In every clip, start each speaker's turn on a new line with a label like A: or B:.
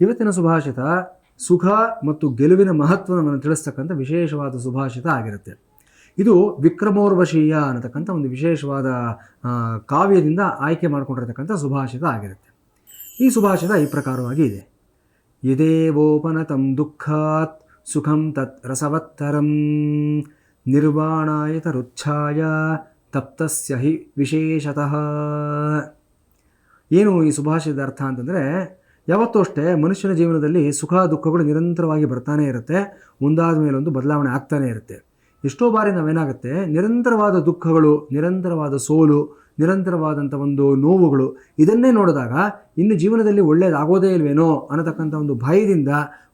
A: ಇವತ್ತಿನ ಸುಭಾಷಿತ ಸುಖ ಮತ್ತು ಗೆಲುವಿನ ಮಹತ್ವವನ್ನು ತಿಳಿಸ್ತಕ್ಕಂಥ ವಿಶೇಷವಾದ ಸುಭಾಷಿತ ಆಗಿರುತ್ತೆ. ಇದು ವಿಕ್ರಮೋರ್ವಶೀಯ ಅನ್ನತಕ್ಕಂಥ ಒಂದು ವಿಶೇಷವಾದ ಕಾವ್ಯದಿಂದ ಆಯ್ಕೆ ಮಾಡಿಕೊಂಡಿರತಕ್ಕಂಥ ಸುಭಾಷಿತ ಆಗಿರುತ್ತೆ. ಈ ಸುಭಾಷಿತ ಈ ಪ್ರಕಾರವಾಗಿ ಇದೆ. ಯದೇವೋಪನತಂ ದುಃಖಾತ್ ಸುಖಂ ತತ್ ರಸವತ್ತರಂ ನಿರ್ವಾಣಾಯ ತರುಚ್ಛಾಯ ತಪ್ತಸ್ಯ ಹಿ ವಿಶೇಷತಃ. ಏನು ಈ ಸುಭಾಷಿತದ ಅರ್ಥ ಅಂತಂದರೆ, ಯಾವತ್ತೂ ಅಷ್ಟೇ ಮನುಷ್ಯನ ಜೀವನದಲ್ಲಿ ಸುಖ ದುಃಖಗಳು ನಿರಂತರವಾಗಿ ಬರ್ತಾನೆ ಇರುತ್ತೆ, ಒಂದಾದ ಮೇಲೊಂದು ಬದಲಾವಣೆ ಆಗ್ತಾನೆ ಇರುತ್ತೆ. ಎಷ್ಟೋ ಬಾರಿ ನಾವೇನಾಗುತ್ತೆ, ನಿರಂತರವಾದ ದುಃಖಗಳು, ನಿರಂತರವಾದ ಸೋಲು, ನಿರಂತರವಾದಂಥ ಒಂದು ನೋವುಗಳು ಇದನ್ನೇ ನೋಡಿದಾಗ ಇನ್ನು ಜೀವನದಲ್ಲಿ ಒಳ್ಳೆಯದಾಗೋದೇ ಇಲ್ವೇನೋ ಅನ್ನತಕ್ಕಂಥ ಒಂದು ಭಯದಿಂದ,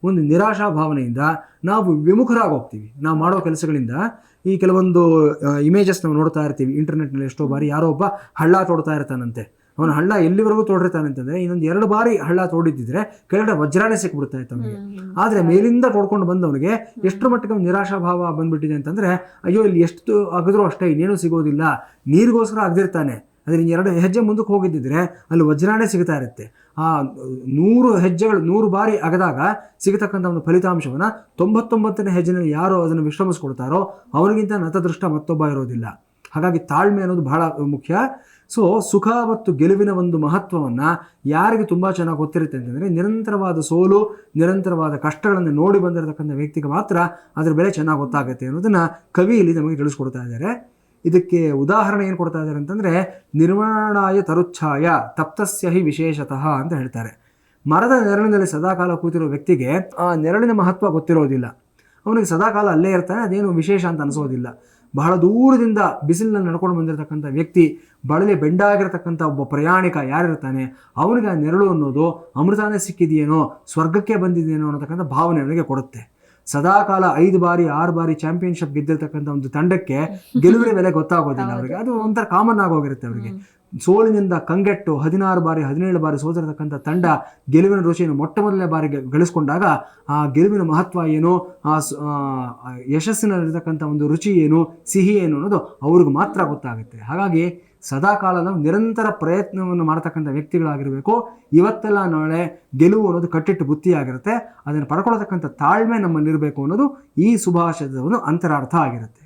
A: ಒಂದು ನಿರಾಶಾ ಭಾವನೆಯಿಂದ ನಾವು ವಿಮುಖರಾಗಿ ಹೋಗ್ತೀವಿ. ನಾವು ಮಾಡೋ ಕೆಲಸಗಳಿಂದ ಈ ಕೆಲವೊಂದು ಇಮೇಜಸ್ ನಾವು ನೋಡ್ತಾ ಇರ್ತೀವಿ ಇಂಟರ್ನೆಟ್ನಲ್ಲಿ. ಎಷ್ಟೋ ಬಾರಿ ಯಾರೋ ಒಬ್ಬ ಹಳ್ಳ ತೋಡ್ತಾ ಇರ್ತಾನಂತೆ. ಅವನ ಹಳ್ಳ ಎಲ್ಲಿವರೆಗೂ ತೋಡಿರ್ತಾನೆ ಅಂತಂದರೆ, ಇನ್ನೊಂದು 2 ಬಾರಿ ಹಳ್ಳ ತೋಡಿದ್ದಿದ್ರೆ ಕೆಳಗಡೆ ವಜ್ರಾನೇ ಸಿಕ್ಬಿಡ್ತಾ ಇತ್ತು ಅವನಿಗೆ. ಆದರೆ ಮೇಲಿಂದ ತೋಡ್ಕೊಂಡು ಬಂದವನಿಗೆ ಎಷ್ಟರ ಮಟ್ಟಿಗೆ ಒಂದು ನಿರಾಶಾಭಾವ ಬಂದ್ಬಿಟ್ಟಿದೆ ಅಂತಂದರೆ, ಅಯ್ಯೋ ಇಲ್ಲಿ ಎಷ್ಟು ಅಗದ್ರೂ ಅಷ್ಟೇ, ಇನ್ನೇನು ಸಿಗೋದಿಲ್ಲ, ನೀರಿಗೋಸ್ಕರ ಅಗದಿರ್ತಾನೆ. ಆದರೆ 2 ಹೆಜ್ಜೆ ಮುಂದಕ್ಕೆ ಹೋಗಿದ್ದಿದ್ರೆ ಅಲ್ಲಿ ವಜ್ರಾನೇ ಸಿಗ್ತಾ ಇರುತ್ತೆ. ಆ 100 ಹೆಜ್ಜೆಗಳು 100 ಬಾರಿ ಅಗದಾಗ ಸಿಗತಕ್ಕಂಥ ಒಂದು ಫಲಿತಾಂಶವನ್ನು 99ನೇ ಹೆಜ್ಜೆನಲ್ಲಿ ಯಾರೋ ಅದನ್ನು ವಿಶ್ರಮಿಸ್ಕೊಡ್ತಾರೋ ಅವನಿಗಿಂತ ನತದೃಷ್ಟ ಮತ್ತೊಬ್ಬ ಇರೋದಿಲ್ಲ. ಹಾಗಾಗಿ ತಾಳ್ಮೆ ಅನ್ನೋದು ಬಹಳ ಮುಖ್ಯ. ಸೊ ಸುಖ ಮತ್ತು ಗೆಲುವಿನ ಒಂದು ಮಹತ್ವವನ್ನು ಯಾರಿಗೆ ತುಂಬ ಚೆನ್ನಾಗಿ ಗೊತ್ತಿರುತ್ತೆ ಅಂತಂದರೆ, ನಿರಂತರವಾದ ಸೋಲು, ನಿರಂತರವಾದ ಕಷ್ಟಗಳನ್ನು ನೋಡಿ ಬಂದಿರತಕ್ಕಂಥ ವ್ಯಕ್ತಿಗೆ ಮಾತ್ರ ಅದರ ಬೆಲೆ ಚೆನ್ನಾಗಿ ಗೊತ್ತಾಗುತ್ತೆ ಅನ್ನೋದನ್ನು ಕವಿ ಇಲ್ಲಿ ನಮಗೆ ತಿಳಿಸ್ಕೊಡ್ತಾ ಇದ್ದಾರೆ. ಇದಕ್ಕೆ ಉದಾಹರಣೆ ಏನು ಕೊಡ್ತಾ ಇದ್ದಾರೆ ಅಂತಂದರೆ, ನಿರ್ವಾಣಾಯ ತರುಚ್ಛಾಯ ತಪ್ತಸ್ಯ ಹಿ ವಿಶೇಷತಃ ಅಂತ ಹೇಳ್ತಾರೆ. ಮರದ ನೆರಳಿನಲ್ಲಿ ಸದಾಕಾಲ ಕೂತಿರೋ ವ್ಯಕ್ತಿಗೆ ಆ ನೆರಳಿನ ಮಹತ್ವ ಗೊತ್ತಿರೋದಿಲ್ಲ. ಅವನಿಗೆ ಸದಾಕಾಲ ಅಲ್ಲೇ ಇರ್ತಾನೆ, ಅದೇನು ವಿಶೇಷ ಅಂತ ಅನಿಸೋದಿಲ್ಲ. ಬಹಳ ದೂರದಿಂದ ಬಿಸಿಲಿನಲ್ಲಿ ನಡ್ಕೊಂಡು ಬಂದಿರತಕ್ಕಂಥ ವ್ಯಕ್ತಿ, ಬಳಲಿ ಬೆಂಡಾಗಿರತಕ್ಕಂಥ ಒಬ್ಬ ಪ್ರಯಾಣಿಕ ಯಾರಿರ್ತಾನೆ, ಅವನಿಗೆ ಆ ನೆರಳು ಅನ್ನೋದು ಅಮೃತಾನೇ ಸಿಕ್ಕಿದೆಯೇನೋ, ಸ್ವರ್ಗಕ್ಕೆ ಬಂದಿದೆಯೇನೋ ಅನ್ನತಕ್ಕಂಥ ಭಾವನೆ ಅವನಿಗೆ ಕೊಡುತ್ತೆ. ಸದಾಕಾಲ 5 ಬಾರಿ 6 ಬಾರಿ ಚಾಂಪಿಯನ್ಶಿಪ್ ಗೆದ್ದಿರ್ತಕ್ಕಂಥ ಒಂದು ತಂಡಕ್ಕೆ ಗೆಲುವಿನ ಬೆಲೆ ಗೊತ್ತಾಗೋದಿಲ್ಲ ಅವರಿಗೆ. ಅದು ಒಂಥರ ಕಾಮನ್ ಆಗೋಗಿರುತ್ತೆ ಅವರಿಗೆ. ಸೋಲಿನಿಂದ ಕಂಗೆಟ್ಟು 16 ಬಾರಿ 17 ಬಾರಿ ಸೋತಿರತಕ್ಕಂಥ ತಂಡ ಗೆಲುವಿನ ರುಚಿಯನ್ನು ಮೊಟ್ಟ ಮೊದಲನೇ ಬಾರಿಗೆ ಗಳಿಸ್ಕೊಂಡಾಗ ಆ ಗೆಲುವಿನ ಮಹತ್ವ ಏನು, ಆ ಯಶಸ್ಸಿನಲ್ಲಿರ್ತಕ್ಕಂಥ ಒಂದು ರುಚಿ ಏನು, ಸಿಹಿ ಏನು ಅನ್ನೋದು ಅವ್ರಿಗೆ ಮಾತ್ರ ಗೊತ್ತಾಗುತ್ತೆ. ಹಾಗಾಗಿ ಸದಾಕಾಲ ನಾವು ನಿರಂತರ ಪ್ರಯತ್ನವನ್ನು ಮಾಡ್ತಕ್ಕಂಥ ವ್ಯಕ್ತಿಗಳಾಗಿರಬೇಕು. ಇವತ್ತೆಲ್ಲ ನಾಳೆ ಗೆಲುವು ಅನ್ನೋದು ಕಟ್ಟಿಟ್ಟು ಬುತ್ತಿಯಾಗಿರುತ್ತೆ. ಅದನ್ನು ಪಡ್ಕೊಳ್ತಕ್ಕಂಥ ತಾಳ್ಮೆ ನಮ್ಮಲ್ಲಿರಬೇಕು ಅನ್ನೋದು ಈ ಸುಭಾಷಿತದ ಒಂದು ಅಂತರಾರ್ಥ ಆಗಿರುತ್ತೆ.